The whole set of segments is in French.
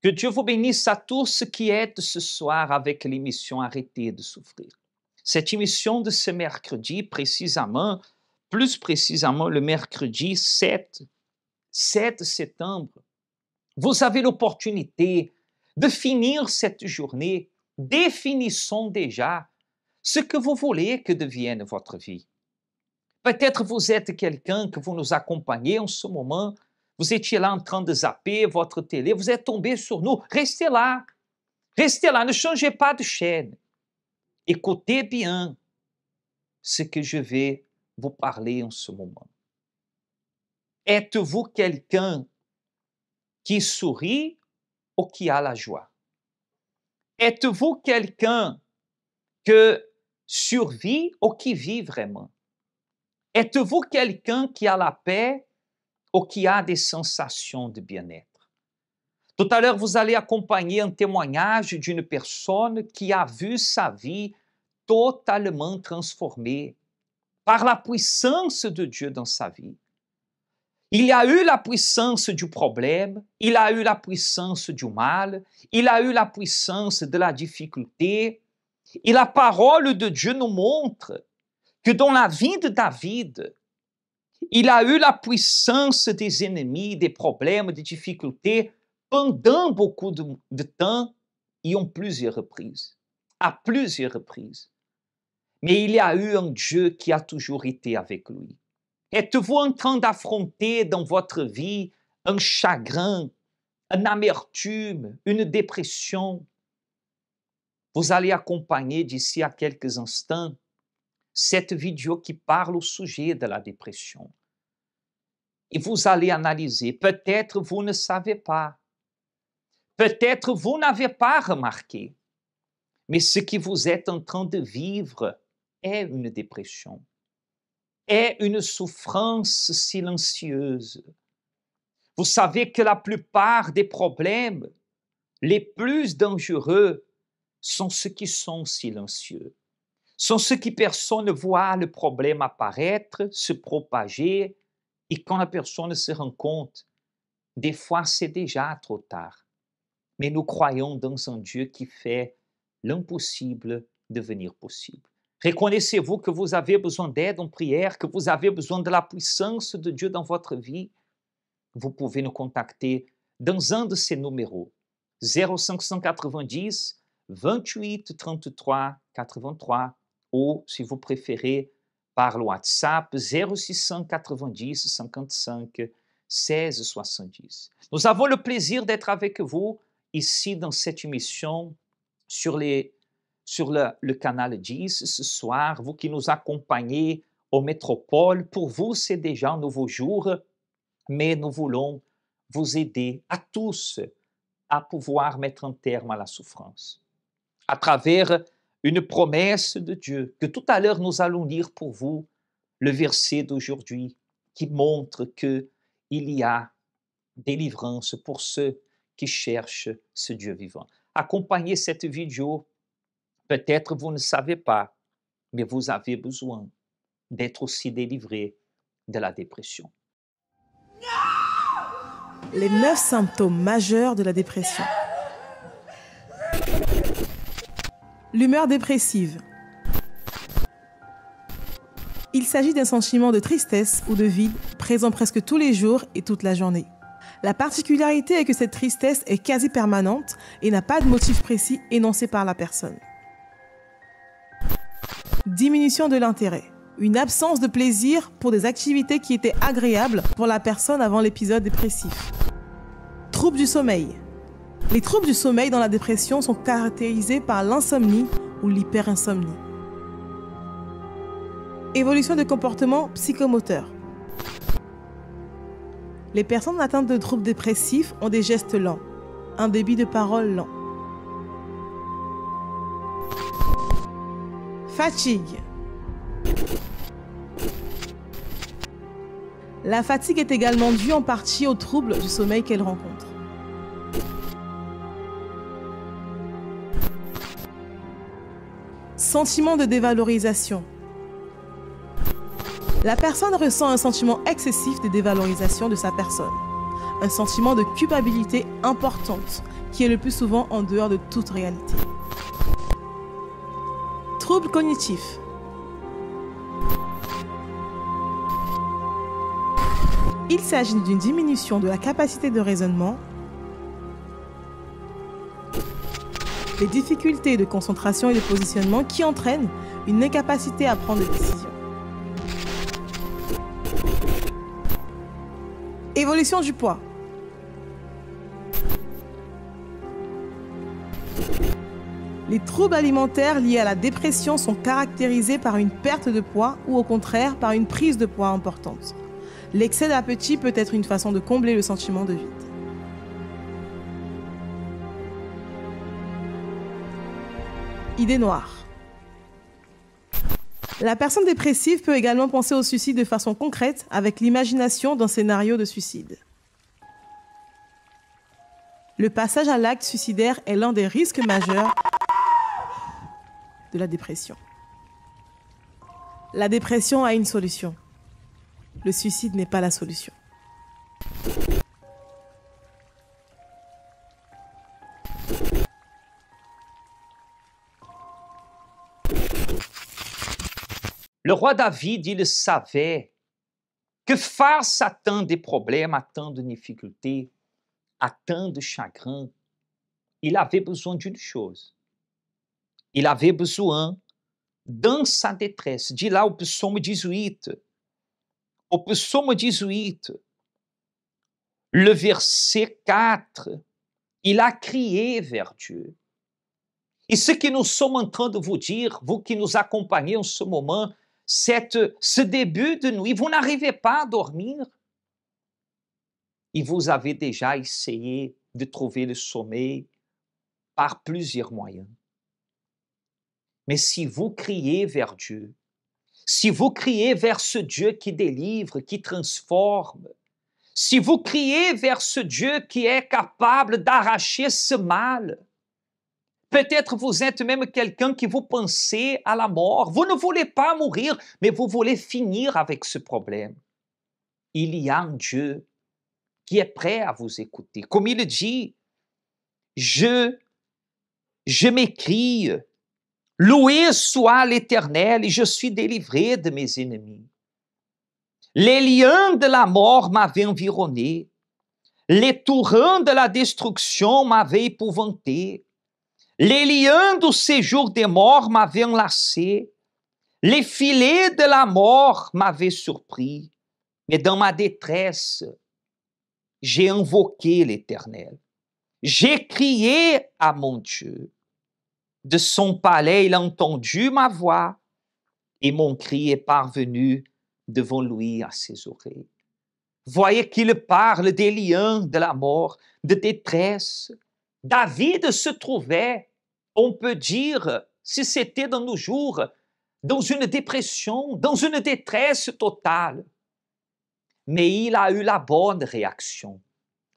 Que Dieu vous bénisse à tous qui êtes ce soir avec l'émission Arrêtez de souffrir. Cette émission de ce mercredi, plus précisément le mercredi 7 septembre, vous avez l'opportunité de finir cette journée. Définissons déjà ce que vous voulez que devienne votre vie. Peut-être vous êtes quelqu'un que vous nous accompagnez en ce moment. Vous étiez là en train de zapper votre télé, vous êtes tombé sur nous. Restez là, ne changez pas de chaîne. Écoutez bien ce que je vais vous parler en ce moment. Êtes-vous quelqu'un qui sourit ou qui a la joie? Êtes-vous quelqu'un qui survit ou qui vit vraiment? Êtes-vous quelqu'un qui a la paix ou qui a des sensations de bien-être? Tout à l'heure, vous allez accompagner un témoignage d'une personne qui a vu sa vie totalement transformée par la puissance de Dieu dans sa vie. Il y a eu la puissance du problème, il a eu la puissance du mal, il a eu la puissance de la difficulté. Et la parole de Dieu nous montre que dans la vie de David, il a eu la puissance des ennemis, des problèmes, des difficultés pendant beaucoup de temps et à plusieurs reprises. Mais il y a eu un Dieu qui a toujours été avec lui. Êtes-vous en train d'affronter dans votre vie un chagrin, une amertume, une dépression? Vous allez accompagner d'ici à quelques instants cette vidéo qui parle au sujet de la dépression. Et vous allez analyser. Peut-être vous ne savez pas. Peut-être vous n'avez pas remarqué. Mais ce que vous êtes en train de vivre est une dépression, est une souffrance silencieuse. Vous savez que la plupart des problèmes les plus dangereux sont ceux qui sont silencieux, sont ceux qui personne ne voit le problème apparaître, se propager, et quand la personne se rend compte, des fois c'est déjà trop tard. Mais nous croyons dans un Dieu qui fait l'impossible devenir possible. Reconnaissez-vous que vous avez besoin d'aide en prière, que vous avez besoin de la puissance de Dieu dans votre vie? Vous pouvez nous contacter dans un de ces numéros, 0590 28 33 83, ou si vous préférez, par le WhatsApp 0690 55 16 70. Nous avons le plaisir d'être avec vous ici dans cette émission sur le canal 10 ce soir. Vous qui nous accompagnez aux métropoles, pour vous c'est déjà un nouveau jour, mais nous voulons vous aider à tous à pouvoir mettre un terme à la souffrance à travers une promesse de Dieu, que tout à l'heure nous allons lire pour vous le verset d'aujourd'hui qui montre qu'il y a délivrance pour ceux qui cherchent ce Dieu vivant. Accompagnez cette vidéo, peut-être vous ne savez pas, mais vous avez besoin d'être aussi délivré de la dépression. Les 9 symptômes majeurs de la dépression. L'humeur dépressive. Il s'agit d'un sentiment de tristesse ou de vide présent presque tous les jours et toute la journée. La particularité est que cette tristesse est quasi permanente et n'a pas de motif précis énoncé par la personne. Diminution de l'intérêt. Une absence de plaisir pour des activités qui étaient agréables pour la personne avant l'épisode dépressif. Troubles du sommeil. Les troubles du sommeil dans la dépression sont caractérisés par l'insomnie ou l'hyperinsomnie. Évolution de comportement psychomoteur. Les personnes atteintes de troubles dépressifs ont des gestes lents, un débit de parole lent. Fatigue. La fatigue est également due en partie aux troubles du sommeil qu'elle rencontre. Sentiment de dévalorisation. La personne ressent un sentiment excessif de dévalorisation de sa personne. un sentiment de culpabilité importante qui est le plus souvent en dehors de toute réalité. Troubles cognitifs. Il s'agit d'une diminution de la capacité de raisonnement, des difficultés de concentration et de positionnement qui entraînent une incapacité à prendre des décisions. Évolution du poids. Les troubles alimentaires liés à la dépression sont caractérisés par une perte de poids ou au contraire par une prise de poids importante. L'excès d'appétit peut être une façon de combler le sentiment de vide. Idée noire. La personne dépressive peut également penser au suicide de façon concrète avec l'imagination d'un scénario de suicide. Le passage à l'acte suicidaire est l'un des risques majeurs de la dépression. La dépression a une solution. Le suicide n'est pas la solution. Le roi David, il savait que face à tant de problèmes, à tant de difficultés, à tant de chagrins, il avait besoin d'une chose. Il avait besoin, dans sa détresse, dit là au psaume 18, le verset 4, il a crié vers Dieu. Et ce que nous sommes en train de vous dire, vous qui nous accompagnez en ce moment, ce début de nuit, vous n'arrivez pas à dormir. Et vous avez déjà essayé de trouver le sommeil par plusieurs moyens. Mais si vous criez vers Dieu, si vous criez vers ce Dieu qui délivre, qui transforme, si vous criez vers ce Dieu qui est capable d'arracher ce mal, peut-être vous êtes même quelqu'un qui vous pensez à la mort. Vous ne voulez pas mourir, mais vous voulez finir avec ce problème. Il y a un Dieu qui est prêt à vous écouter. Comme il dit, je m'écrie, loué soit l'Éternel, et je suis délivré de mes ennemis. Les liens de la mort m'avaient environné, les torrents de la destruction m'avaient épouvanté, les liens du séjour des morts m'avaient enlacé, les filets de la mort m'avaient surpris, mais dans ma détresse, j'ai invoqué l'Éternel. J'ai crié à mon Dieu. De son palais, il a entendu ma voix et mon cri est parvenu devant lui à ses oreilles. Voyez qu'il parle des liens de la mort, de détresse. David se trouvait, on peut dire, si c'était dans nos jours, dans une dépression, dans une détresse totale. Mais il a eu la bonne réaction.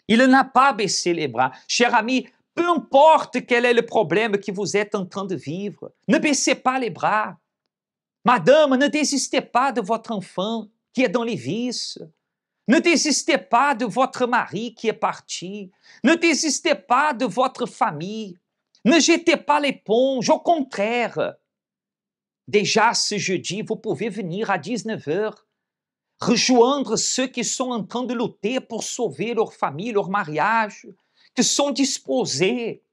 Il n'a pas baissé les bras. Cher ami, peu importe quel est le problème que vous êtes en train de vivre, ne baissez pas les bras. Madame, ne désistez pas de votre enfant qui est dans les vices. Ne désistez pas de votre mari qui est parti. Ne désistez pas de votre famille. Ne jetez pas l'éponge, au contraire. Déjà ce jeudi, vous pouvez venir à 19h, rejoindre ceux qui sont en train de lutter pour sauver leur famille, leur mariage, qui sont disposés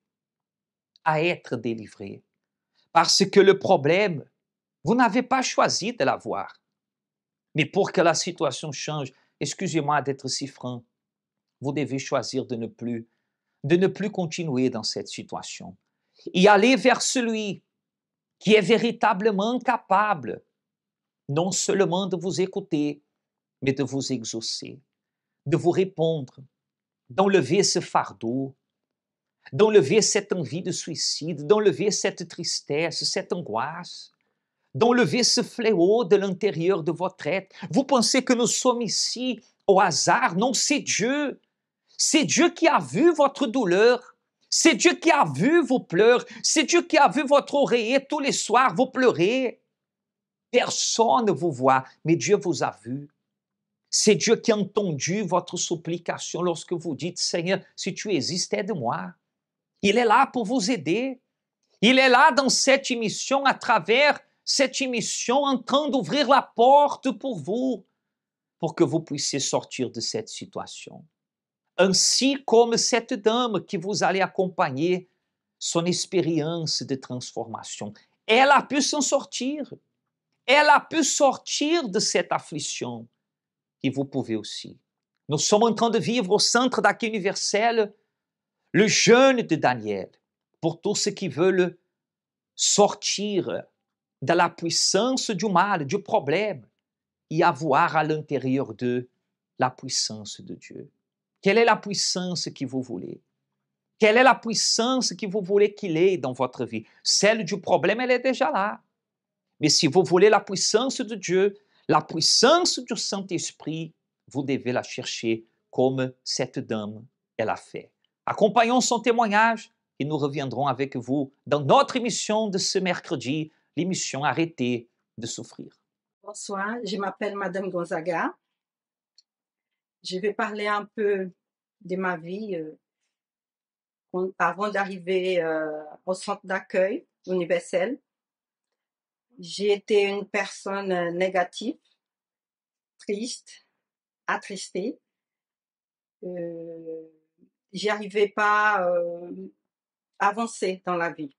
à être délivrés. Parce que le problème, vous n'avez pas choisi de l'avoir. Mais pour que la situation change, excusez-moi d'être si franc, vous devez choisir de ne plus continuer dans cette situation. Et aller vers celui qui est véritablement capable, non seulement de vous écouter, mais de vous exaucer, de vous répondre, d'enlever ce fardeau, d'enlever cette envie de suicide, d'enlever cette tristesse, cette angoisse, d'enlever ce fléau de l'intérieur de votre être. Vous pensez que nous sommes ici au hasard? Non, c'est Dieu. C'est Dieu qui a vu votre douleur. C'est Dieu qui a vu vos pleurs. C'est Dieu qui a vu votre oreiller tous les soirs, vous pleurez. Personne ne vous voit, mais Dieu vous a vu. C'est Dieu qui a entendu votre supplication lorsque vous dites, Seigneur, si tu existes, aide-moi. Il est là pour vous aider. Il est là dans cette émission, à travers cette émission, en train d'ouvrir la porte pour vous, pour que vous puissiez sortir de cette situation. Ainsi comme cette dame que vous allez acompanher son expérience de transformation. Elle a pu s'en sortir. Elle a pu sortir de cette affliction. Et vous pouvez aussi. Nous sommes en train de vivre au centre d'Accueil Universel le jeûne de Daniel pour tous ceux qui veulent sortir de la puissance du mal, du problème, et avoir à l'intérieur d'eux la puissance de Dieu. Quelle est la puissance que vous voulez? Quelle est la puissance que vous voulez qu'il ait dans votre vie? Celle du problème, elle est déjà là. Mais si vous voulez la puissance de Dieu, la puissance du Saint-Esprit, vous devez la chercher comme cette dame, elle a fait. Accompagnons son témoignage et nous reviendrons avec vous dans notre émission de ce mercredi, l'émission Arrêtez de souffrir. Bonsoir, je m'appelle Madame Gonzaga. Je vais parler un peu de ma vie avant d'arriver au centre d'accueil universel. J'ai été une personne négative, triste, attristée. J'y arrivais pas à avancer dans la vie.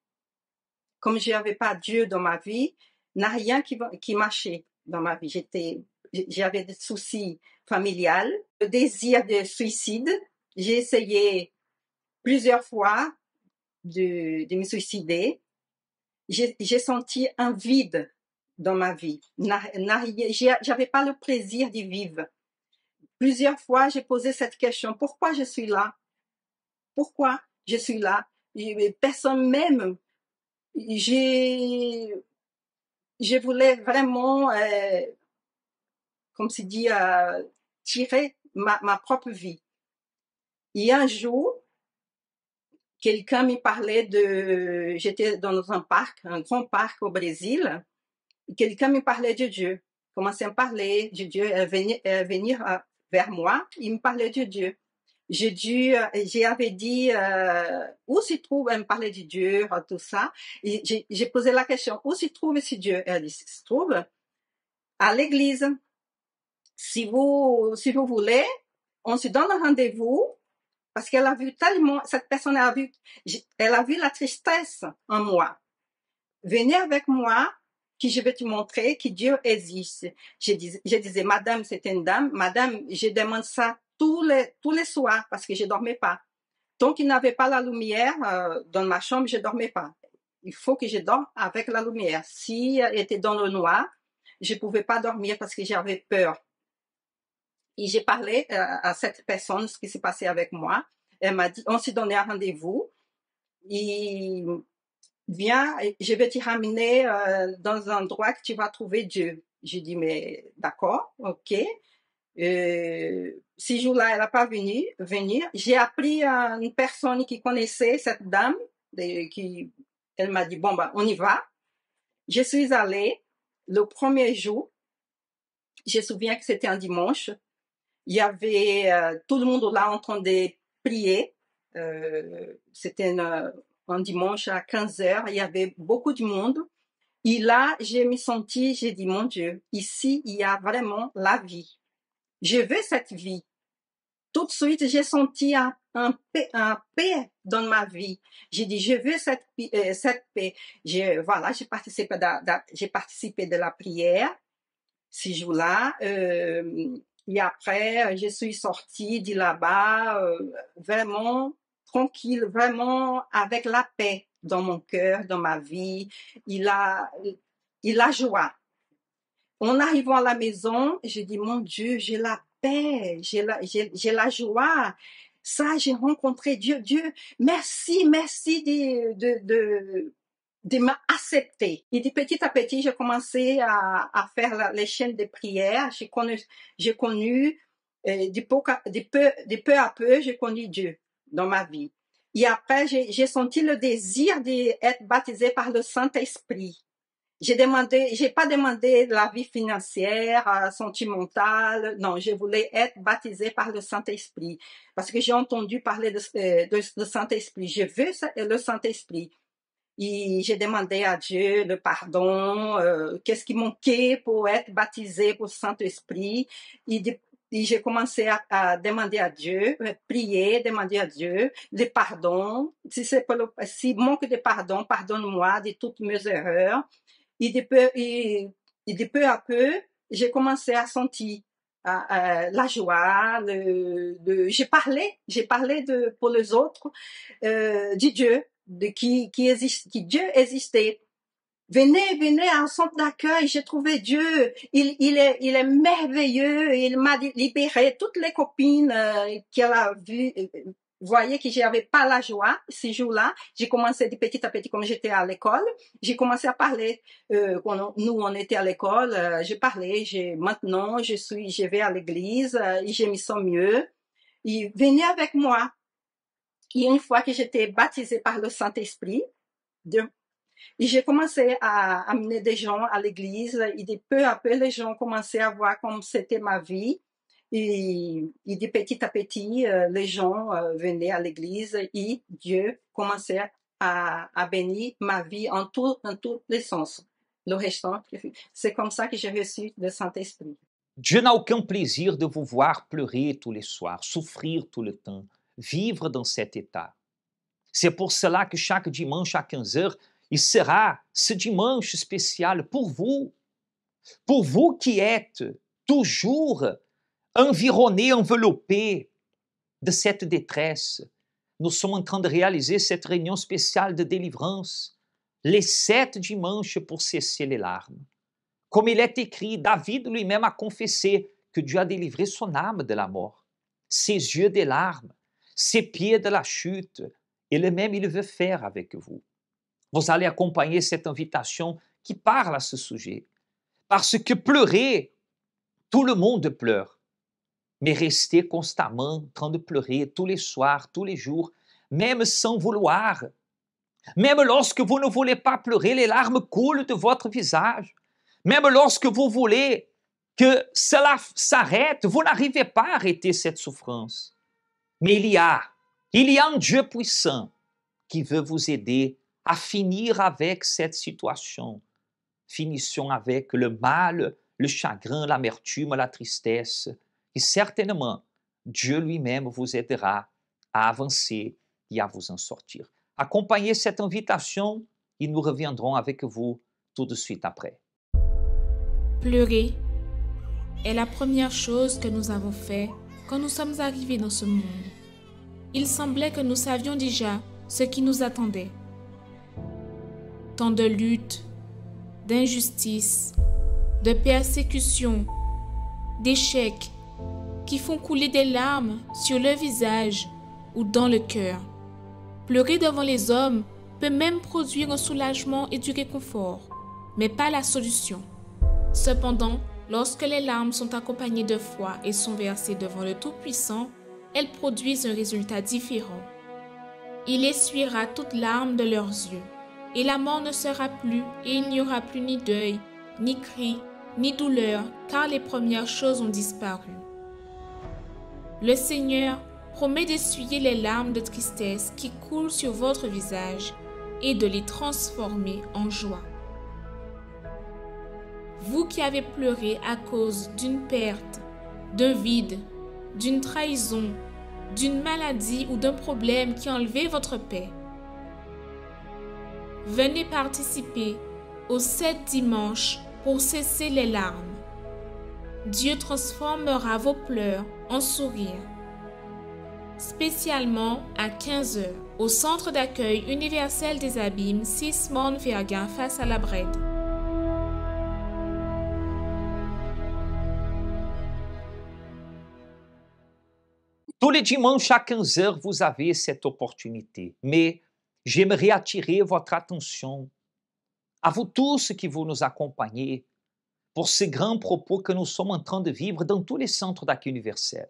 Comme je n'avais pas Dieu dans ma vie, il n'y a rien qui marchait dans ma vie. J'avais des soucis familiales, le désir de suicide. J'ai essayé plusieurs fois de me suicider. J'ai senti un vide dans ma vie. J'avais pas le plaisir d'y vivre. Plusieurs fois, j'ai posé cette question. Pourquoi je suis là? Pourquoi je suis là? Personne m'aime. Je voulais vraiment, comme c'est dit, tirer ma propre vie. Et un jour, quelqu'un me parlait j'étais dans un parc, un grand parc au Brésil. Quelqu'un me parlait de Dieu. Commençait à me parler de Dieu, venir vers moi. Il me parlait de Dieu. J'avais dit où se trouve, elle me parlait de Dieu, tout ça. Et j'ai posé la question, où se trouve ce Dieu? Elle dit, se trouve à l'église. Si vous voulez, on se donne un rendez-vous, parce qu'elle a vu tellement, cette personne elle a vu la tristesse en moi. Venez avec moi, que je vais te montrer que Dieu existe. Je disais, madame, c'était une dame, madame, je demande ça tous les soirs parce que je dormais pas. Tant qu'il n'avait pas la lumière dans ma chambre, je dormais pas. Il faut que je dorme avec la lumière. Si elle était dans le noir, je pouvais pas dormir parce que j'avais peur. Et j'ai parlé à cette personne ce qui s'est passé avec moi. Elle m'a dit, on s'est donné un rendez-vous. Et viens, je vais te ramener dans un endroit que tu vas trouver Dieu. J'ai dit, mais d'accord, ok. Ce jour-là, elle n'a pas venir. J'ai appris à une personne qui connaissait cette dame, elle m'a dit, bon, on y va. Je suis allée le premier jour. Je me souviens que c'était un dimanche. Il y avait tout le monde là en train de prier. C'était un dimanche à 15h. Il y avait beaucoup de monde. Et là, j'ai dit, mon Dieu, ici, il y a vraiment la vie. Je veux cette vie. Tout de suite, j'ai senti un paix dans ma vie. J'ai dit, je veux cette paix. J'ai participé de la prière ce jour-là. Et après, je suis sortie de là-bas vraiment tranquille, vraiment avec la paix dans mon cœur, dans ma vie. Il a joie. En arrivant à la maison, j'ai dit, mon Dieu, j'ai la paix, j'ai la joie. Ça, j'ai rencontré Dieu. Dieu, merci de m'accepter. Et de petit à petit, j'ai commencé à faire les chaînes de prière. J'ai connu de peu à peu, j'ai connu Dieu dans ma vie. Et après, j'ai senti le désir d'être baptisée par le Saint-Esprit. j'ai pas demandé la vie financière, sentimentale. Non, je voulais être baptisée par le Saint-Esprit. Parce que j'ai entendu parler de Saint-Esprit. Je veux le Saint-Esprit. Et j'ai demandé à Dieu le pardon, qu'est-ce qui manquait pour être baptisé pour le Saint-Esprit. Et j'ai commencé à demander à Dieu, prier, demander à Dieu le pardon. Si manque de pardon, pardonne-moi de toutes mes erreurs. Et de peu à peu, j'ai commencé à sentir la joie. J'ai parlé pour les autres de Dieu, qui Dieu existait. Venez à un centre d'accueil, j'ai trouvé Dieu, il est merveilleux, il m'a libéré. Toutes les copines qu'elle a vues voyaient que j'avais pas la joie ces jours-là. J'ai commencé de petit à petit, comme j'étais à l'école, j'ai commencé à parler. Quand nous on était à l'école, j'ai parlé. Maintenant je vais à l'église et je me sens mieux. Et venez avec moi. Et une fois que j'étais baptisée par le Saint-Esprit, et j'ai commencé à amener des gens à l'église, et de peu à peu, les gens commençaient à voir comme c'était ma vie. Et de petit à petit, les gens venaient à l'église et Dieu commençait à bénir ma vie en tous les sens. Le restant, c'est comme ça que j'ai reçu le Saint-Esprit. Dieu n'a aucun plaisir de vous voir pleurer tous les soirs, souffrir tout le temps, vivre dans cet état. C'est pour cela que chaque dimanche à 15 heures, il sera ce dimanche spécial pour vous qui êtes toujours environné, enveloppé de cette détresse. Nous sommes en train de réaliser cette réunion spéciale de délivrance, les 7 dimanches pour cesser les larmes. Comme il est écrit, David lui-même a confessé que Dieu a délivré son âme de la mort, ses yeux des larmes, ses pieds de la chute, et le même il veut faire avec vous. Vous allez accompagner cette invitation qui parle à ce sujet. Parce que pleurer, tout le monde pleure. Mais rester constamment en train de pleurer tous les soirs, tous les jours, même sans vouloir, même lorsque vous ne voulez pas pleurer, les larmes coulent de votre visage. Même lorsque vous voulez que cela s'arrête, vous n'arrivez pas à arrêter cette souffrance. Mais il y a un Dieu puissant qui veut vous aider à finir avec cette situation. Finissons avec le mal, le chagrin, l'amertume, la tristesse. Et certainement, Dieu lui-même vous aidera à avancer et à vous en sortir. Accompagnez cette invitation et nous reviendrons avec vous tout de suite après. Pleurer est la première chose que nous avons fait quand nous sommes arrivés dans ce monde. Il semblait que nous savions déjà ce qui nous attendait. Tant de luttes, d'injustices, de persécutions, d'échecs qui font couler des larmes sur le visage ou dans le cœur. Pleurer devant les hommes peut même produire un soulagement et du réconfort, mais pas la solution. Cependant, lorsque les larmes sont accompagnées de foi et sont versées devant le Tout-Puissant, elles produisent un résultat différent. Il essuiera toute larme de leurs yeux, et la mort ne sera plus, et il n'y aura plus ni deuil, ni cri, ni douleur, car les premières choses ont disparu. Le Seigneur promet d'essuyer les larmes de tristesse qui coulent sur votre visage et de les transformer en joie. Vous qui avez pleuré à cause d'une perte, d'un vide, d'une trahison, d'une maladie ou d'un problème qui a enlevé votre paix, venez participer aux 7 dimanches pour cesser les larmes. Dieu transformera vos pleurs en sourires. Spécialement à 15 heures, au centre d'accueil universel des Abîmes, 6 Montvergin face à la Brède. Tous les dimanches à 15 heures, vous avez cette opportunité. Mais j'aimerais attirer votre attention à vous tous qui vous nous accompagnez pour ces grands propos que nous sommes en train de vivre dans tous les centres d'accueil universel.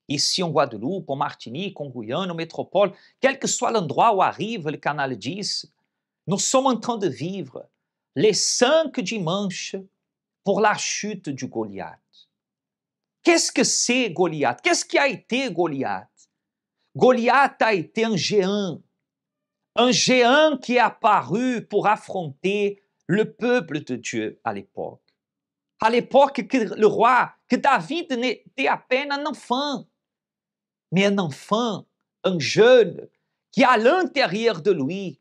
Ici en Guadeloupe, en Martinique, en Guyane, en métropole, quel que soit l'endroit où arrive le Canal 10, nous sommes en train de vivre les 5 dimanches pour la chute du Goliath. Qu'est-ce que c'est Goliath? Qu'est-ce qui a été Goliath? Goliath a été un géant qui est apparu pour affronter le peuple de Dieu à l'époque. À l'époque que David n'était à peine un enfant, mais un enfant, un jeune, qui à l'intérieur de lui,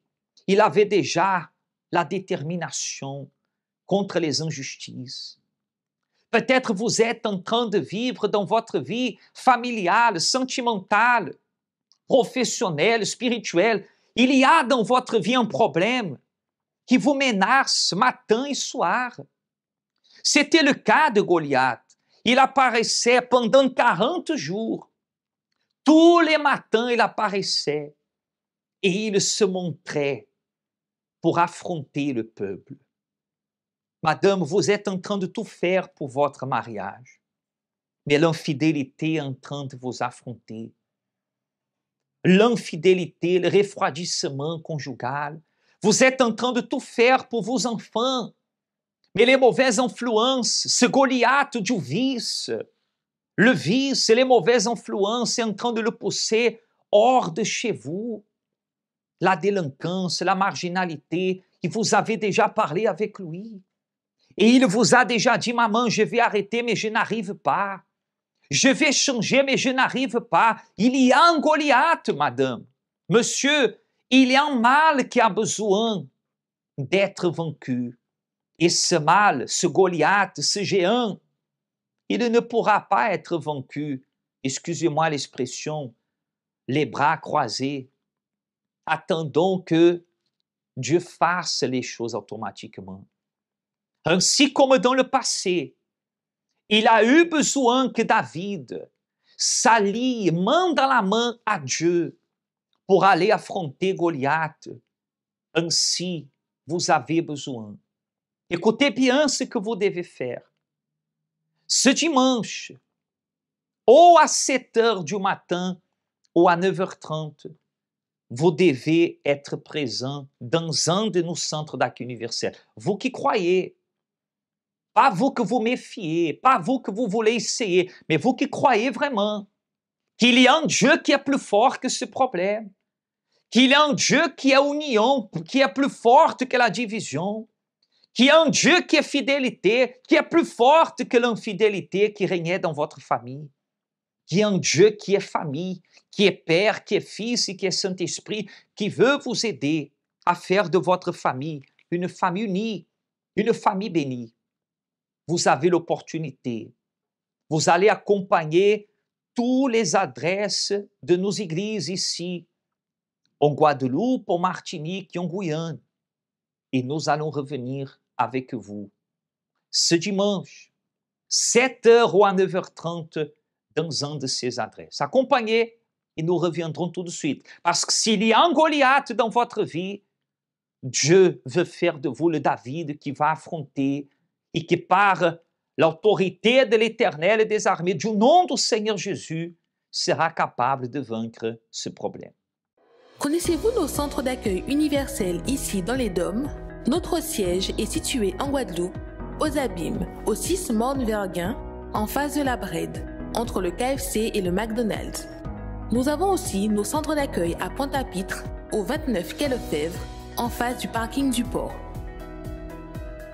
il avait déjà la détermination contre les injustices. Peut-être vous êtes en train de vivre dans votre vie familiale, sentimentale, professionnelle, spirituelle. Il y a dans votre vie un problème qui vous menace matin et soir. C'était le cas de Goliath. Il apparaissait pendant 40 jours. Tous les matins, il apparaissait et il se montrait pour affronter le peuple. Madame, vous êtes en train de tout faire pour votre mariage, mais l'infidélité est en train de vous affronter. L'infidélité, le refroidissement conjugal. Vous êtes en train de tout faire pour vos enfants, mais les mauvaises influences, ce Goliath du vice, le vice et les mauvaises influences sont en train de le pousser hors de chez vous. La délinquance, la marginalité, il vous avait déjà parlé avec lui. Et il vous a déjà dit, maman, je vais arrêter, mais je n'arrive pas. Je vais changer, mais je n'arrive pas. Il y a un Goliath, madame. Monsieur, il y a un mal qui a besoin d'être vaincu. Et ce mal, ce Goliath, ce géant, il ne pourra pas être vaincu, excusez-moi l'expression, les bras croisés. Attendons que Dieu fasse les choses automatiquement. Ainsi comme dans le passé, il a eu besoin que David s'allie main dans la main à Dieu pour aller affronter Goliath. Ainsi, vous avez besoin. Écoutez bien ce que vous devez faire. Ce dimanche, ou à 7 heures du matin, ou à 9h30, vous devez être présent dans un de nos centres d'accueil universel. Vous qui croyez, pas vous que vous méfiez, pas vous que vous voulez essayer, mais vous qui croyez vraiment qu'il y a un Dieu qui est plus fort que ce problème, qu'il y a un Dieu qui est union, qui est plus forte que la division, qu'il y a un Dieu qui est fidélité, qui est plus forte que l'infidélité qui régnait dans votre famille, qu'il y a un Dieu qui est famille, qui est Père, qui est Fils et qui est Saint-Esprit, qui veut vous aider à faire de votre famille une famille unie, une famille bénie. Vous avez l'opportunité. Vous allez accompagner toutes les adresses de nos églises ici, en Guadeloupe, en Martinique et en Guyane. Et nous allons revenir avec vous ce dimanche, 7h ou à 9h30, dans un de ces adresses. Accompagnez et nous reviendrons tout de suite. Parce que s'il y a un Goliath dans votre vie, Dieu veut faire de vous le David qui va affronter et qui, par l'autorité de l'Éternel et des armées, du nom du Seigneur Jésus, sera capable de vaincre ce problème. Connaissez-vous nos centres d'accueil universels ici dans les Dômes? Notre siège est situé en Guadeloupe, aux Abîmes, au 6 Morne-Verguin, en face de la Brède, entre le KFC et le McDonald's. Nous avons aussi nos centres d'accueil à Pointe-à-Pitre, au 29 quai Lefebvre, en face du parking du port.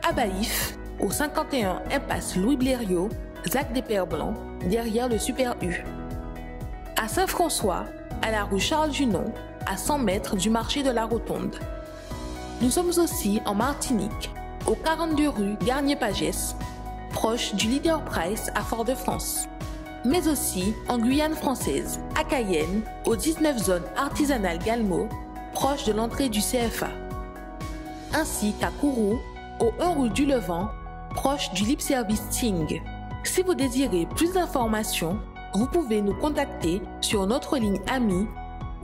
À Baïf, au 51 impasse Louis Blériot, Zac des Pères Blancs, derrière le Super U. À Saint-François, à la rue Charles Junon, à 100 mètres du marché de la Rotonde. Nous sommes aussi en Martinique, au 42 rue Garnier-Pagès, proche du Leader Price à Fort-de-France. Mais aussi en Guyane française, à Cayenne, au 19 zone artisanale Galmo, proche de l'entrée du CFA. Ainsi qu'à Kourou, au 1 rue du Levant, proche du Lip Service Ting. Si vous désirez plus d'informations, vous pouvez nous contacter sur notre ligne amie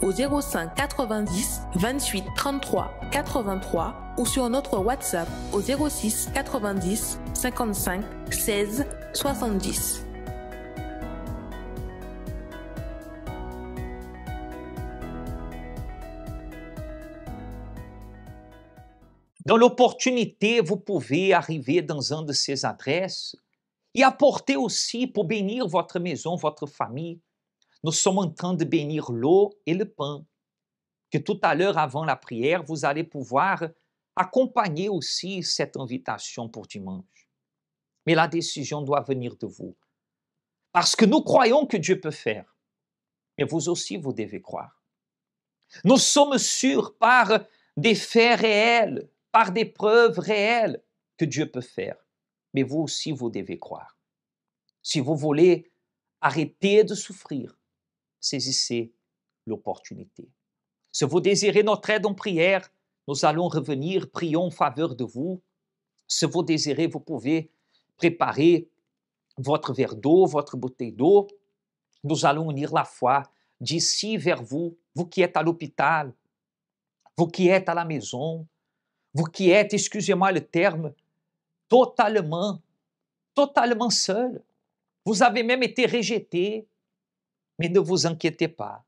au 05 90 28 33 83 ou sur notre WhatsApp au 06 90 55 16 70. Dans l'opportunité, vous pouvez arriver dans une de ces adresses et apporter aussi pour bénir votre maison, votre famille. Nous sommes en train de bénir l'eau et le pain, que tout à l'heure, avant la prière, vous allez pouvoir accompagner aussi cette invitation pour dimanche. Mais la décision doit venir de vous. Parce que nous croyons que Dieu peut faire. Mais vous aussi, vous devez croire. Nous sommes sûrs par des faits réels, par des preuves réelles que Dieu peut faire. Mais vous aussi, vous devez croire. Si vous voulez arrêter de souffrir, saisissez l'opportunité. Si vous désirez notre aide en prière, nous allons revenir, prions en faveur de vous. Si vous désirez, vous pouvez préparer votre verre d'eau, votre bouteille d'eau. Nous allons unir la foi d'ici vers vous, vous qui êtes à l'hôpital, vous qui êtes à la maison, vous qui êtes, excusez-moi le terme, totalement seul. Vous avez même été rejeté, mais ne vous inquiétez pas.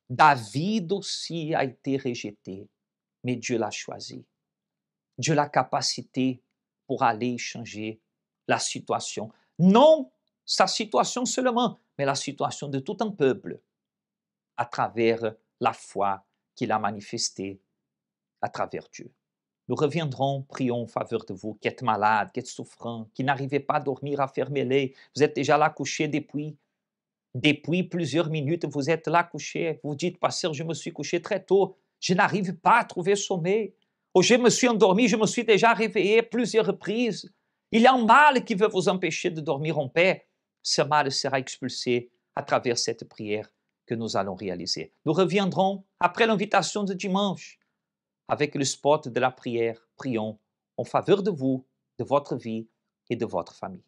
David aussi a été rejeté, mais Dieu l'a choisi. Dieu a la capacité pour aller changer la situation. Non sa situation seulement, mais la situation de tout un peuple à travers la foi qu'il a manifestée à travers Dieu. Nous reviendrons, prions en faveur de vous qui êtes malades, qui êtes souffrants, qui n'arrivez pas à dormir, à fermer l'œil. Vous êtes déjà là couché depuis plusieurs minutes, vous êtes là couché. Vous dites, pasteur, je me suis couché très tôt, je n'arrive pas à trouver sommeil. Ou je me suis endormi, je me suis déjà réveillé plusieurs reprises. Il y a un mal qui veut vous empêcher de dormir en paix. Ce mal sera expulsé à travers cette prière que nous allons réaliser. Nous reviendrons après l'invitation de dimanche avec le spot de la prière. Prions en faveur de vous, de votre vie et de votre famille.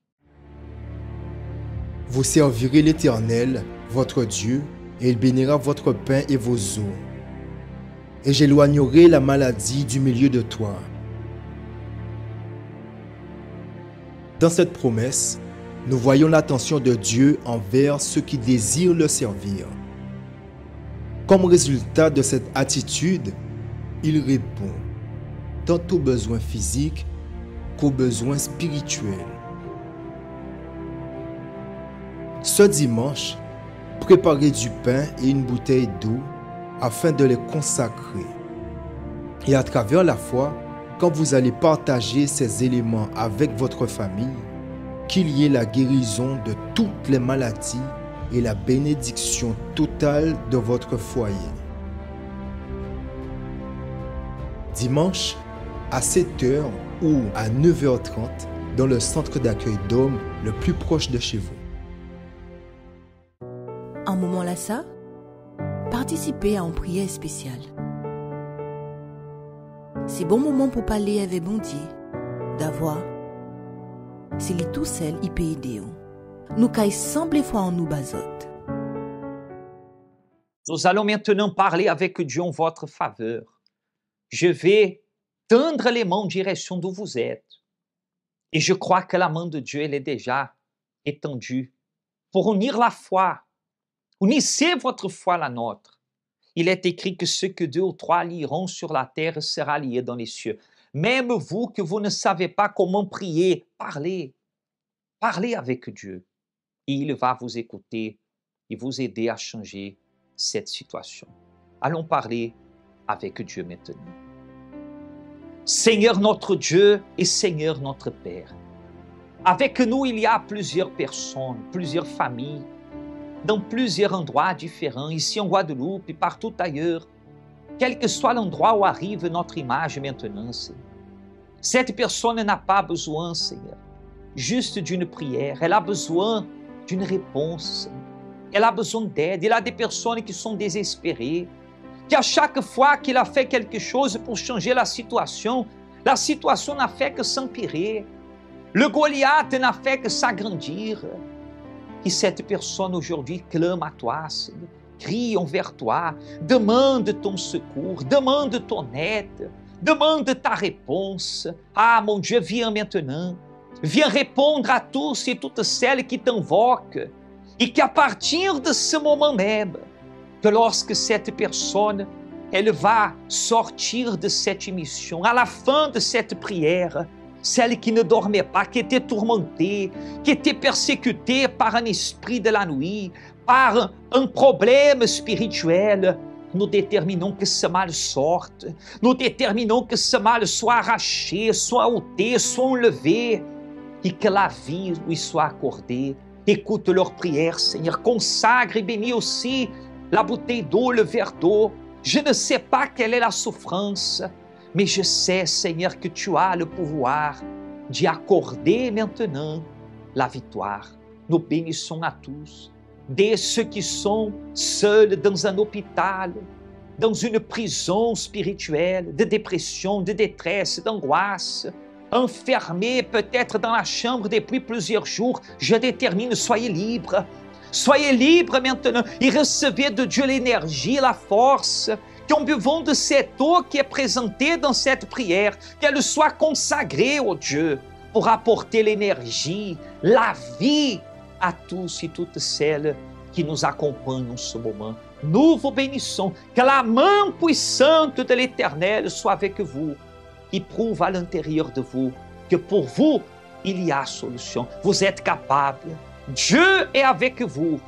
Vous servirez l'Éternel, votre Dieu, et il bénira votre pain et vos eaux. Et j'éloignerai la maladie du milieu de toi. Dans cette promesse, nous voyons l'attention de Dieu envers ceux qui désirent le servir. Comme résultat de cette attitude, il répond tant aux besoins physiques qu'aux besoins spirituels. Ce dimanche, préparez du pain et une bouteille d'eau afin de les consacrer. Et à travers la foi, quand vous allez partager ces éléments avec votre famille, qu'il y ait la guérison de toutes les maladies et la bénédiction totale de votre foyer. Dimanche, à 7h ou à 9h30, dans le centre d'accueil d'hommes le plus proche de chez vous. Un moment là ça, participez à une prière spéciale. C'est bon moment pour parler avec bon Dieu, d'avoir. C'est lui tout seul, il peut aider. Nous caille semble fois en nous bazote. Nous allons maintenant parler avec Dieu en votre faveur. Je vais tendre les mains en direction d'où vous êtes. Et je crois que la main de Dieu, elle est déjà étendue pour unir la foi. Unissez votre foi à la nôtre. Il est écrit que ce que 2 ou 3 lieront sur la terre sera lié dans les cieux. Même vous que vous ne savez pas comment prier, parlez. Parlez avec Dieu. Et il va vous écouter et vous aider à changer cette situation. Allons parler avec Dieu maintenant. Seigneur notre Dieu et Seigneur notre Père, avec nous il y a plusieurs personnes, plusieurs familles, dans plusieurs endroits différents, ici en Guadeloupe et partout ailleurs, quel que soit l'endroit où arrive notre image maintenant, Seigneur. Cette personne n'a pas besoin, Seigneur, juste d'une prière, elle a besoin d'une réponse, Seigneur. Elle a besoin d'aide, il y a des personnes qui sont désespérées, qui à chaque fois qu'il a fait quelque chose pour changer la situation n'a fait que s'empirer. Le Goliath n'a fait que s'agrandir. Et cette personne aujourd'hui clame à toi, Seigneur, crie envers toi, demande ton secours, demande ton aide, demande ta réponse. Ah mon Dieu, viens maintenant, viens répondre à tous et toutes celles qui t'invoquent et qu'à partir de ce moment même, que lorsque cette personne elle va sortir de cette émission. À la fin de cette prière, celle qui ne dormait pas, qui était tourmentée, qui était persécutée par un esprit de la nuit, par un problème spirituel, nous déterminons que ce mal sorte, nous déterminons que ce mal soit arraché, soit ôté, soit enlevé, et que la vie lui soit accordée. Écoute leur prière, Seigneur, consacre et bénis aussi la bouteille d'eau, le verre d'eau. Je ne sais pas quelle est la souffrance, mais je sais, Seigneur, que tu as le pouvoir d'y accorder maintenant la victoire. Nous bénissons à tous, dès ceux qui sont seuls dans un hôpital, dans une prison spirituelle, de dépression, de détresse, d'angoisse, enfermés peut-être dans la chambre depuis plusieurs jours. Je détermine, soyez libres. Soyez libres maintenant et recevez de Dieu l'énergie, la force, qu'en buvant de cette eau qui est présentée dans cette prière, qu'elle soit consacrée au Dieu pour apporter l'énergie, la vie à tous et toutes celles qui nous accompagnent en ce moment. Nous vous bénissons, que la main puissante de l'Éternel soit avec vous, qui prouve à l'intérieur de vous que pour vous, il y a solution. Vous êtes capable. Dieu est avec vous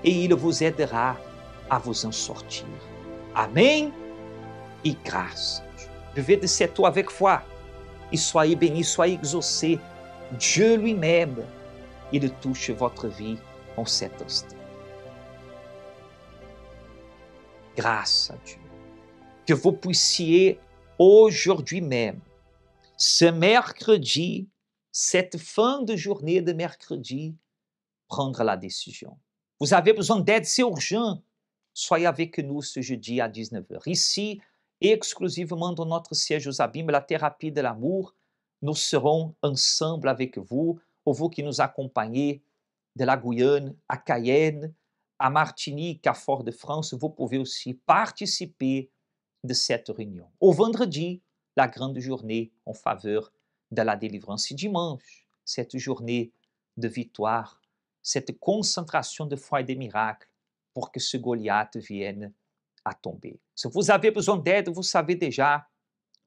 et il vous aidera à vous en sortir. Amen et grâce. Buvez de cette eau avec foi et soyez bénis, soyez exaucés. Dieu lui-même, il touche votre vie en cet instant. Grâce à Dieu. Que vous puissiez aujourd'hui même, ce mercredi, cette fin de journée de mercredi, prendre la décision. Vous avez besoin d'aide, c'est urgent. Soyez avec nous ce jeudi à 19h. Ici, exclusivement dans notre siège aux Abîmes, la thérapie de l'amour, nous serons ensemble avec vous, pour vous qui nous accompagnez de la Guyane à Cayenne, à Martinique, à Fort-de-France. Vous pouvez aussi participer de cette réunion. Au vendredi, la grande journée en faveur de la délivrance. Et dimanche, cette journée de victoire, cette concentration de foi et de miracles pour que ce Goliath vienne à tomber. Si vous avez besoin d'aide, vous savez déjà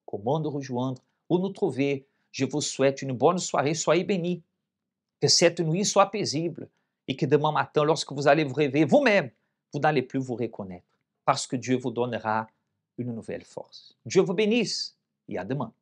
comment nous rejoindre, où nous trouver. Je vous souhaite une bonne soirée, soyez bénis, que cette nuit soit paisible et que demain matin, lorsque vous allez vous réveiller vous-même, vous n'allez plus vous reconnaître parce que Dieu vous donnera une nouvelle force. Dieu vous bénisse et à demain.